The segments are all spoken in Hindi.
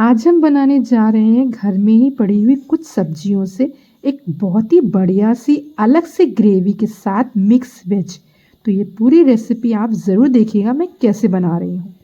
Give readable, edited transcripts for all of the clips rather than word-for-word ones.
आज हम बनाने जा रहे हैं घर में ही पड़ी हुई कुछ सब्जियों से एक बहुत ही बढ़िया सी अलग से ग्रेवी के साथ मिक्स वेज। तो ये पूरी रेसिपी आप ज़रूर देखिएगा मैं कैसे बना रही हूँ।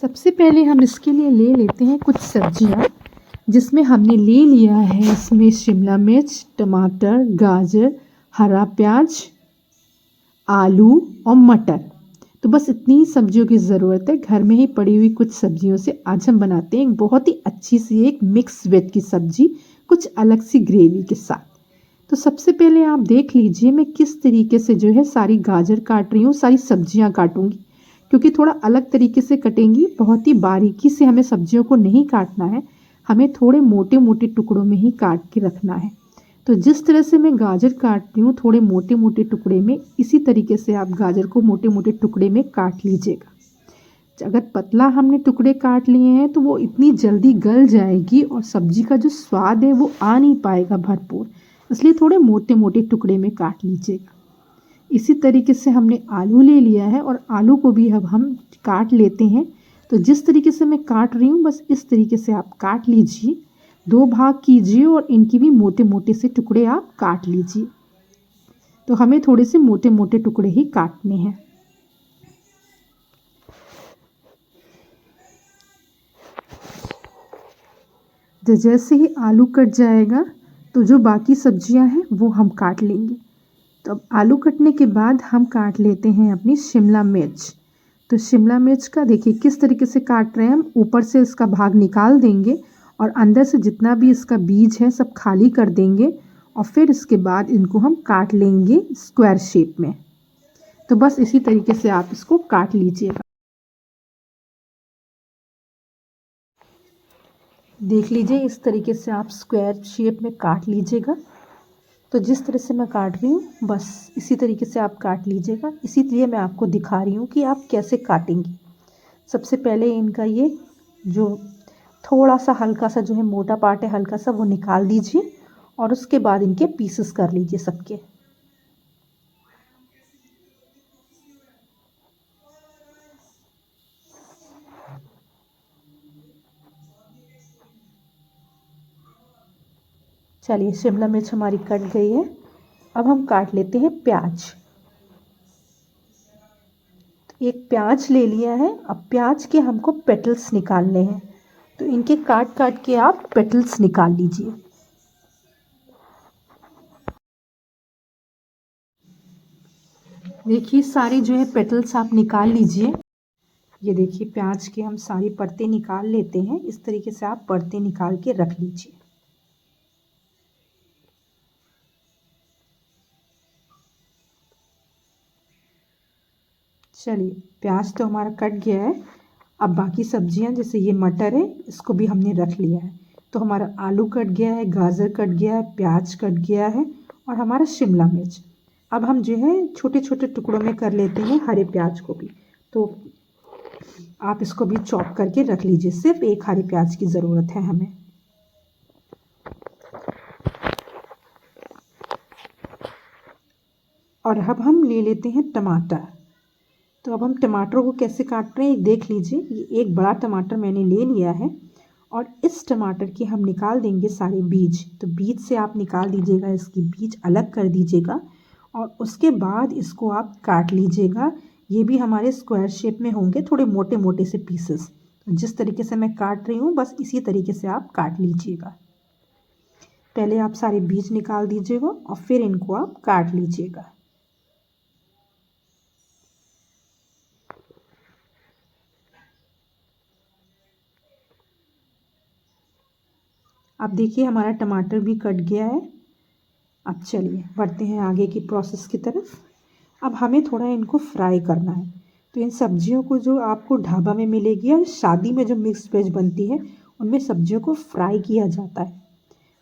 सबसे पहले हम इसके लिए ले लेते हैं कुछ सब्जियाँ, जिसमें हमने ले लिया है इसमें शिमला मिर्च, टमाटर, गाजर, हरा प्याज, आलू और मटर। तो बस इतनी ही सब्जियों की ज़रूरत है। घर में ही पड़ी हुई कुछ सब्जियों से आज हम बनाते हैं एक बहुत ही अच्छी सी एक मिक्स वेज की सब्जी, कुछ अलग सी ग्रेवी के साथ। तो सबसे पहले आप देख लीजिए मैं किस तरीके से जो है सारी गाजर काट रही हूँ, सारी सब्जियाँ काटूंगी, क्योंकि थोड़ा अलग तरीके से कटेंगी। बहुत ही बारीकी से हमें सब्जियों को नहीं काटना है, हमें थोड़े मोटे मोटे टुकड़ों में ही काट के रखना है। तो जिस तरह से मैं गाजर काटती हूँ थोड़े मोटे मोटे टुकड़े में, इसी तरीके से आप गाजर को मोटे मोटे टुकड़े में काट लीजिएगा। अगर पतला हमने टुकड़े काट लिए हैं तो वो इतनी जल्दी गल जाएगी और सब्जी का जो स्वाद है वो आ नहीं पाएगा भरपूर, इसलिए थोड़े मोटे मोटे टुकड़े में काट लीजिएगा। इसी तरीके से हमने आलू ले लिया है और आलू को भी अब हम काट लेते हैं। तो जिस तरीके से मैं काट रही हूँ बस इस तरीके से आप काट लीजिए, दो भाग कीजिए और इनकी भी मोटे मोटे से टुकड़े आप काट लीजिए। तो हमें थोड़े से मोटे मोटे टुकड़े ही काटने हैं। तो जैसे ही आलू कट जाएगा तो जो बाकी सब्जियां हैं वो हम काट लेंगे। तो अब आलू कटने के बाद हम काट लेते हैं अपनी शिमला मिर्च। तो शिमला मिर्च का देखिए किस तरीके से काट रहे हैं हम, ऊपर से इसका भाग निकाल देंगे और अंदर से जितना भी इसका बीज है सब खाली कर देंगे और फिर इसके बाद इनको हम काट लेंगे स्क्वायर शेप में। तो बस इसी तरीके से आप इसको काट लीजिएगा। देख लीजिए इस तरीके से आप स्क्वायर शेप में काट लीजिएगा। तो जिस तरह से मैं काट रही हूँ बस इसी तरीके से आप काट लीजिएगा। इसीलिए मैं आपको दिखा रही हूँ कि आप कैसे काटेंगी। सबसे पहले इनका ये जो थोड़ा सा हल्का सा जो है मोटा पार्ट है हल्का सा वो निकाल दीजिए और उसके बाद इनके पीसेस कर लीजिए सबके। चलिए शिमला मिर्च हमारी कट गई है। अब हम काट लेते हैं प्याज। तो एक प्याज ले लिया है, अब प्याज के हमको पेटल्स निकालने हैं। तो इनके काट काट के आप पेटल्स निकाल लीजिए। देखिए सारे जो है पेटल्स आप निकाल लीजिए। ये देखिए प्याज के हम सारी परतें निकाल लेते हैं। इस तरीके से आप परतें निकाल के रख लीजिए। चलिए प्याज तो हमारा कट गया है। अब बाकी सब्जियां जैसे ये मटर है इसको भी हमने रख लिया है। तो हमारा आलू कट गया है, गाजर कट गया है, प्याज कट गया है और हमारा शिमला मिर्च। अब हम जो है छोटे छोटे टुकड़ों में कर लेते हैं हरे प्याज को भी। तो आप इसको भी चॉप करके रख लीजिए, सिर्फ एक हरे प्याज की ज़रूरत है हमें। और अब हम ले लेते हैं टमाटर। तो अब हम टमाटरों को कैसे काट रहे हैं देख लीजिए। ये एक बड़ा टमाटर मैंने ले लिया है और इस टमाटर के हम निकाल देंगे सारे बीज। तो बीज से आप निकाल दीजिएगा, इसकी बीज अलग कर दीजिएगा और उसके बाद इसको आप काट लीजिएगा। ये भी हमारे स्क्वायर शेप में होंगे, थोड़े मोटे मोटे से पीसेस। जिस तरीके से मैं काट रही हूँ बस इसी तरीके से आप काट लीजिएगा। पहले आप सारे बीज निकाल दीजिएगा और फिर इनको आप काट लीजिएगा। अब देखिए हमारा टमाटर भी कट गया है। अब चलिए बढ़ते हैं आगे की प्रोसेस की तरफ। अब हमें थोड़ा इनको फ्राई करना है। तो इन सब्जियों को जो आपको ढाबा में मिलेगी या शादी में जो मिक्स वेज बनती है उनमें सब्जियों को फ्राई किया जाता है।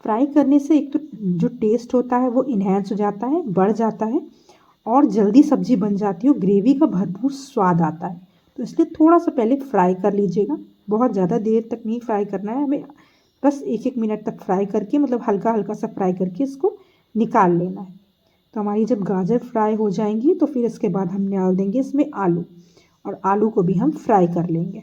फ्राई करने से एक तो जो टेस्ट होता है वो इन्हेंस हो जाता है, बढ़ जाता है और जल्दी सब्जी बन जाती है, ग्रेवी का भरपूर स्वाद आता है। तो इसलिए थोड़ा सा पहले फ्राई कर लीजिएगा। बहुत ज़्यादा देर तक नहीं फ्राई करना है हमें, बस 1-1 मिनट तक फ्राई करके मतलब हल्का हल्का सा फ्राई करके इसको निकाल लेना है। तो हमारी जब गाजर फ्राई हो जाएंगी तो फिर इसके बाद हम डाल देंगे इसमें आलू, और आलू को भी हम फ्राई कर लेंगे।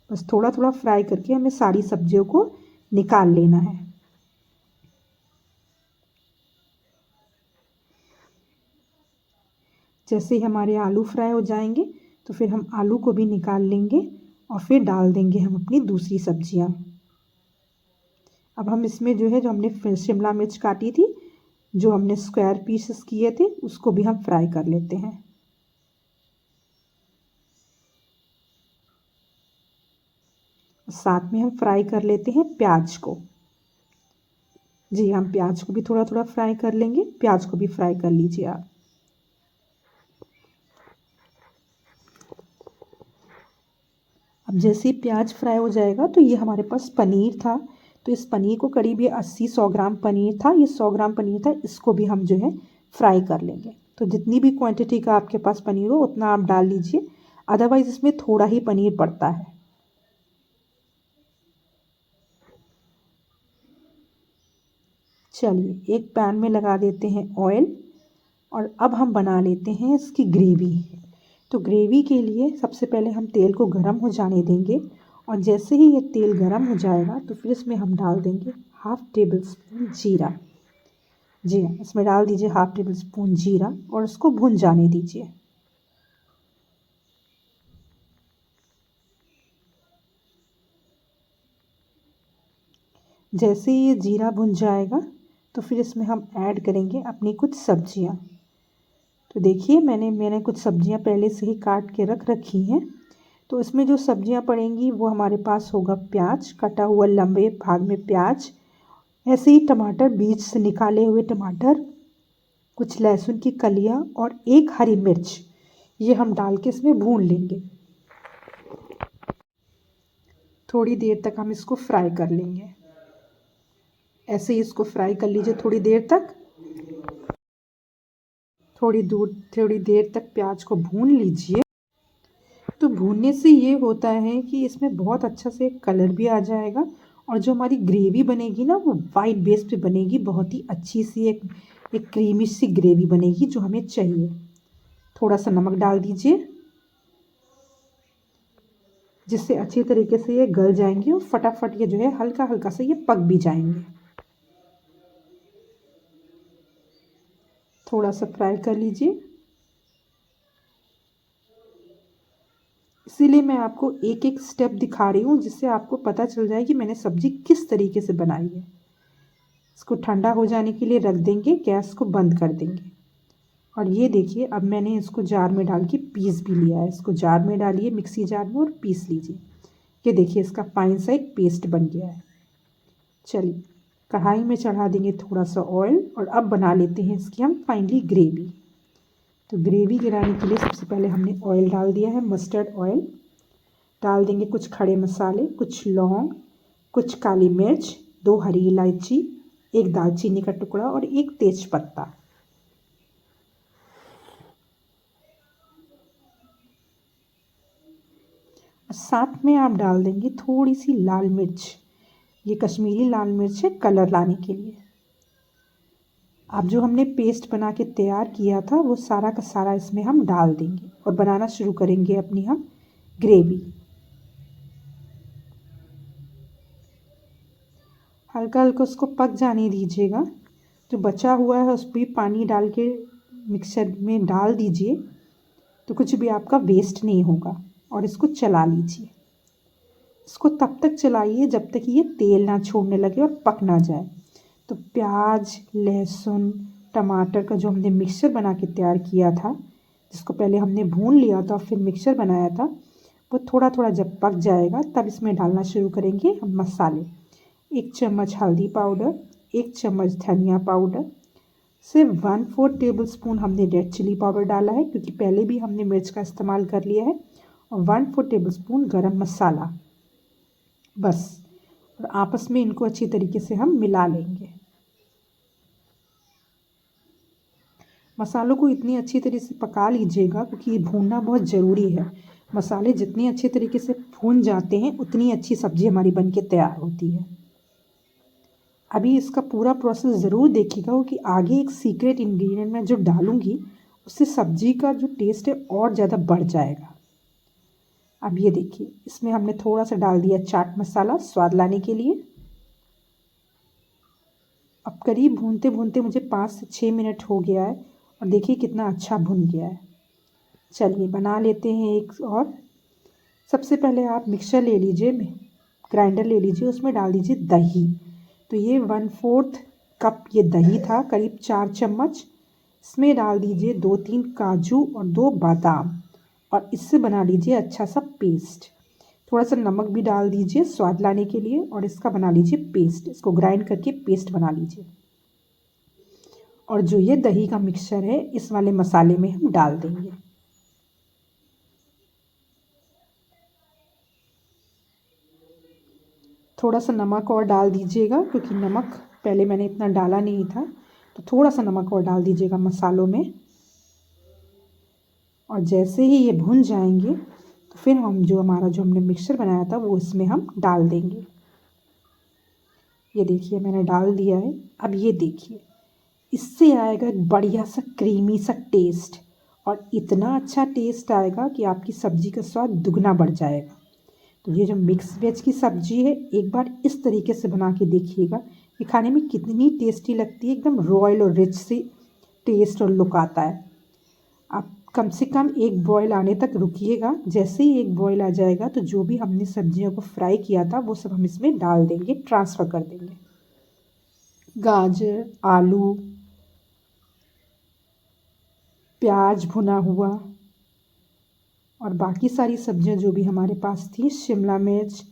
बस थोड़ा थोड़ा फ्राई करके हमें सारी सब्जियों को निकाल लेना है। जैसे ही हमारे आलू फ्राई हो जाएंगे तो फिर हम आलू को भी निकाल लेंगे और फिर डाल देंगे हम अपनी दूसरी सब्जियां। अब हम इसमें जो है जो हमने शिमला मिर्च काटी थी, जो हमने स्क्वायर पीसेस किए थे, उसको भी हम फ्राई कर लेते हैं। साथ में हम फ्राई कर लेते हैं प्याज को। जी हम प्याज को भी थोड़ा थोड़ा फ्राई कर लेंगे। प्याज को भी फ्राई कर लीजिए आप। अब जैसे ही प्याज फ्राई हो जाएगा तो ये हमारे पास पनीर था, तो इस पनीर को करीब ये 80-100 ग्राम पनीर था, ये 100 ग्राम पनीर था, इसको भी हम जो है फ्राई कर लेंगे। तो जितनी भी क्वांटिटी का आपके पास पनीर हो उतना आप डाल लीजिए, अदरवाइज़ इसमें थोड़ा ही पनीर पड़ता है। चलिए एक पैन में लगा देते हैं ऑयल और अब हम बना लेते हैं इसकी ग्रेवी। तो ग्रेवी के लिए सबसे पहले हम तेल को गर्म हो जाने देंगे और जैसे ही ये तेल गर्म हो जाएगा तो फिर इसमें हम डाल देंगे 1/2 टेबल स्पून जीरा। जी हाँ, इसमें डाल दीजिए 1/2 टेबल स्पून जीरा और इसको भून जाने दीजिए। जैसे ही ये जीरा भुन जाएगा तो फिर इसमें हम ऐड करेंगे अपनी कुछ सब्जियाँ। तो देखिए मैंने कुछ सब्जियां पहले से ही काट के रख रखी हैं। तो इसमें जो सब्जियां पड़ेंगी वो हमारे पास होगा प्याज, कटा हुआ लंबे भाग में प्याज, ऐसे ही टमाटर, बीज से निकाले हुए टमाटर, कुछ लहसुन की कलियां और एक हरी मिर्च, ये हम डाल के इसमें भून लेंगे। थोड़ी देर तक हम इसको फ्राई कर लेंगे। ऐसे ही इसको फ्राई कर लीजिए थोड़ी देर तक। थोड़ी देर तक प्याज को भून लीजिए। तो भूनने से ये होता है कि इसमें बहुत अच्छा से कलर भी आ जाएगा और जो हमारी ग्रेवी बनेगी ना वो वाइट बेस पे बनेगी, बहुत ही अच्छी सी एक क्रीमी सी ग्रेवी बनेगी जो हमें चाहिए। थोड़ा सा नमक डाल दीजिए जिससे अच्छी तरीके से ये गल जाएंगे और फटाफट ये जो है हल्का हल्का से ये पक भी जाएंगे। थोड़ा सा फ्राई कर लीजिए। इसीलिए मैं आपको एक एक स्टेप दिखा रही हूँ जिससे आपको पता चल जाए कि मैंने सब्ज़ी किस तरीके से बनाई है। इसको ठंडा हो जाने के लिए रख देंगे, गैस को बंद कर देंगे। और ये देखिए अब मैंने इसको जार में डाल के पीस भी लिया है। इसको जार में डालिए, मिक्सी जार में, और पीस लीजिए। ये देखिए इसका फाइन सा एक पेस्ट बन गया है। चलिए कढ़ाई में चढ़ा देंगे थोड़ा सा ऑयल और अब बना लेते हैं इसकी हम फाइनली ग्रेवी। तो ग्रेवी गिराने के लिए सबसे पहले हमने ऑयल डाल दिया है, मस्टर्ड ऑयल। डाल देंगे कुछ खड़े मसाले, कुछ लौंग, कुछ काली मिर्च, 2 हरी इलायची, 1 दालचीनी का टुकड़ा और 1 तेज पत्ता। साथ में आप डाल देंगे थोड़ी सी लाल मिर्च, ये कश्मीरी लाल मिर्च है कलर लाने के लिए। अब जो हमने पेस्ट बना के तैयार किया था वो सारा का सारा इसमें हम डाल देंगे और बनाना शुरू करेंगे अपनी हम ग्रेवी। हल्का हल्का उसको पक जाने दीजिएगा। जो बचा हुआ है उस पर पानी डाल के मिक्सचर में डाल दीजिए, तो कुछ भी आपका वेस्ट नहीं होगा। और इसको चला लीजिए। इसको तब तक चलाइए जब तक ये तेल ना छोड़ने लगे और पक ना जाए। तो प्याज, लहसुन, टमाटर का जो हमने मिक्सचर बना के तैयार किया था, जिसको पहले हमने भून लिया था फिर मिक्सचर बनाया था, वो थोड़ा थोड़ा जब पक जाएगा तब इसमें डालना शुरू करेंगे हम मसाले। 1 चम्मच हल्दी पाउडर, 1 चम्मच धनिया पाउडर, सिर्फ 1/4 टेबलस्पून हमने रेड चिली पाउडर डाला है क्योंकि पहले भी हमने मिर्च का इस्तेमाल कर लिया है, और 1/4 टेबलस्पून गरम मसाला, बस। और आपस में इनको अच्छी तरीके से हम मिला लेंगे। मसालों को इतनी अच्छी तरीके से पका लीजिएगा क्योंकि ये भूनना बहुत ज़रूरी है। मसाले जितनी अच्छी तरीके से भून जाते हैं उतनी अच्छी सब्ज़ी हमारी बन के तैयार होती है। अभी इसका पूरा प्रोसेस ज़रूर देखिएगा क्योंकि आगे एक सीक्रेट इंग्रेडिएंट मैं जो डालूँगी उससे सब्ज़ी का जो टेस्ट है और ज़्यादा बढ़ जाएगा। अब ये देखिए, इसमें हमने थोड़ा सा डाल दिया चाट मसाला स्वाद लाने के लिए। अब करीब भूनते भूनते मुझे 5 से 6 मिनट हो गया है और देखिए कितना अच्छा भुन गया है। चलिए बना लेते हैं एक और। सबसे पहले आप मिक्सर ले लीजिए, ग्राइंडर ले लीजिए, उसमें डाल दीजिए दही। तो ये 1/4 कप ये दही था, करीब 4 चम्मच। इसमें डाल दीजिए 2-3 काजू और 2 बादाम और इससे बना लीजिए अच्छा सा पेस्ट। थोड़ा सा नमक भी डाल दीजिए स्वाद लाने के लिए और इसका बना लीजिए पेस्ट। इसको ग्राइंड करके पेस्ट बना लीजिए। और जो ये दही का मिक्सचर है इस वाले मसाले में हम डाल देंगे। थोड़ा सा नमक और डाल दीजिएगा क्योंकि नमक पहले मैंने इतना डाला नहीं था, तो थोड़ा सा नमक और डाल दीजिएगा मसालों में। और जैसे ही ये भुन जाएंगे तो फिर हम जो हमने मिक्सचर बनाया था वो इसमें हम डाल देंगे। ये देखिए मैंने डाल दिया है। अब ये देखिए, इससे आएगा एक बढ़िया सा क्रीमी सा टेस्ट और इतना अच्छा टेस्ट आएगा कि आपकी सब्ज़ी का स्वाद दुगना बढ़ जाएगा। तो ये जो मिक्स वेज की सब्ज़ी है एक बार इस तरीके से बना के देखिएगा, ये खाने में कितनी टेस्टी लगती है। एकदम रॉयल और रिच सी टेस्ट और लुक आता है। आप कम से कम 1 बॉयल आने तक रुकिएगा। जैसे ही 1 बॉयल आ जाएगा तो जो भी हमने सब्जियों को फ्राई किया था वो सब हम इसमें डाल देंगे, ट्रांसफ़र कर देंगे। गाजर, आलू, प्याज भुना हुआ और बाकी सारी सब्जियां जो भी हमारे पास थी, शिमला मिर्च,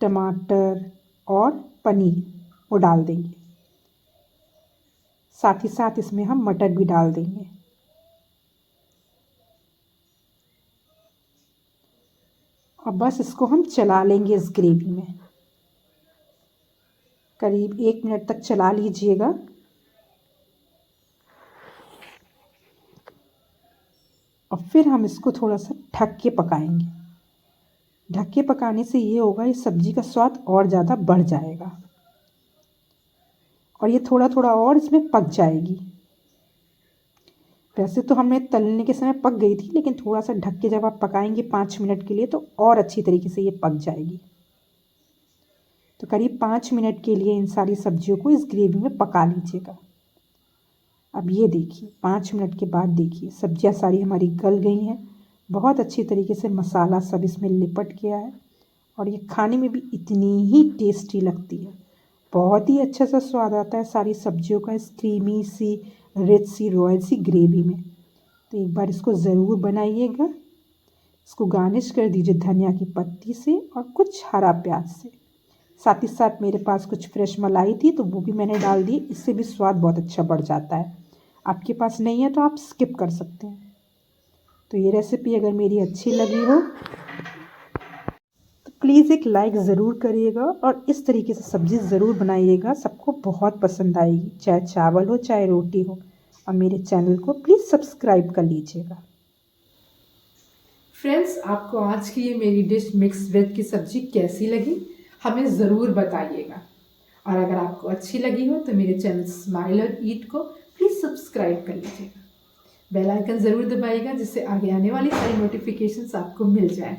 टमाटर और पनीर, वो डाल देंगे। साथ ही साथ इसमें हम मटर भी डाल देंगे। और बस इसको हम चला लेंगे इस ग्रेवी में। करीब 1 मिनट तक चला लीजिएगा। और फिर हम इसको थोड़ा सा ढक के पकाएंगे। ढक के पकाने से ये होगा, ये सब्ज़ी का स्वाद और ज़्यादा बढ़ जाएगा और ये थोड़ा थोड़ा और इसमें पक जाएगी। वैसे तो हमें तलने के समय पक गई थी, लेकिन थोड़ा सा ढक के जब आप पकाएंगे 5 मिनट के लिए तो और अच्छी तरीके से ये पक जाएगी। तो करीब 5 मिनट के लिए इन सारी सब्जियों को इस ग्रेवी में पका लीजिएगा। अब ये देखिए 5 मिनट के बाद देखिए सब्जियां सारी हमारी गल गई हैं। बहुत अच्छी तरीके से मसाला सब इसमें लिपट गया है और ये खाने में भी इतनी ही टेस्टी लगती है। बहुत ही अच्छा सा स्वाद आता है सारी सब्जियों का इस क्रीमी सी, रिच सी, रॉयल सी ग्रेवी में। तो एक बार इसको ज़रूर बनाइएगा। इसको गार्निश कर दीजिए धनिया की पत्ती से और कुछ हरा प्याज से। साथ ही साथ मेरे पास कुछ फ्रेश मलाई थी तो वो भी मैंने डाल दी, इससे भी स्वाद बहुत अच्छा बढ़ जाता है। आपके पास नहीं है तो आप स्किप कर सकते हैं। तो ये रेसिपी अगर मेरी अच्छी लगी हो तो प्लीज़ एक लाइक ज़रूर करिएगा और इस तरीके से सब्ज़ी ज़रूर बनाइएगा। सबको बहुत पसंद आएगी, चाहे चावल हो चाहे रोटी हो। और मेरे चैनल को प्लीज़ सब्सक्राइब कर लीजिएगा। फ्रेंड्स, आपको आज की ये मेरी डिश मिक्स वेज की सब्ज़ी कैसी लगी हमें ज़रूर बताइएगा। और अगर आपको अच्छी लगी हो तो मेरे चैनल स्माइल और ईट को प्लीज़ सब्सक्राइब कर लीजिएगा। बेल आइकन ज़रूर दबाइएगा जिससे आगे आने वाली सारी नोटिफिकेशंस आपको मिल जाए।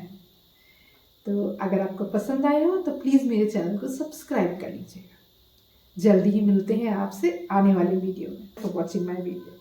तो अगर आपको पसंद आया हो तो प्लीज़ मेरे चैनल को सब्सक्राइब कर लीजिएगा। जल्दी ही मिलते हैं आपसे आने वाली वीडियो में। For watching my video.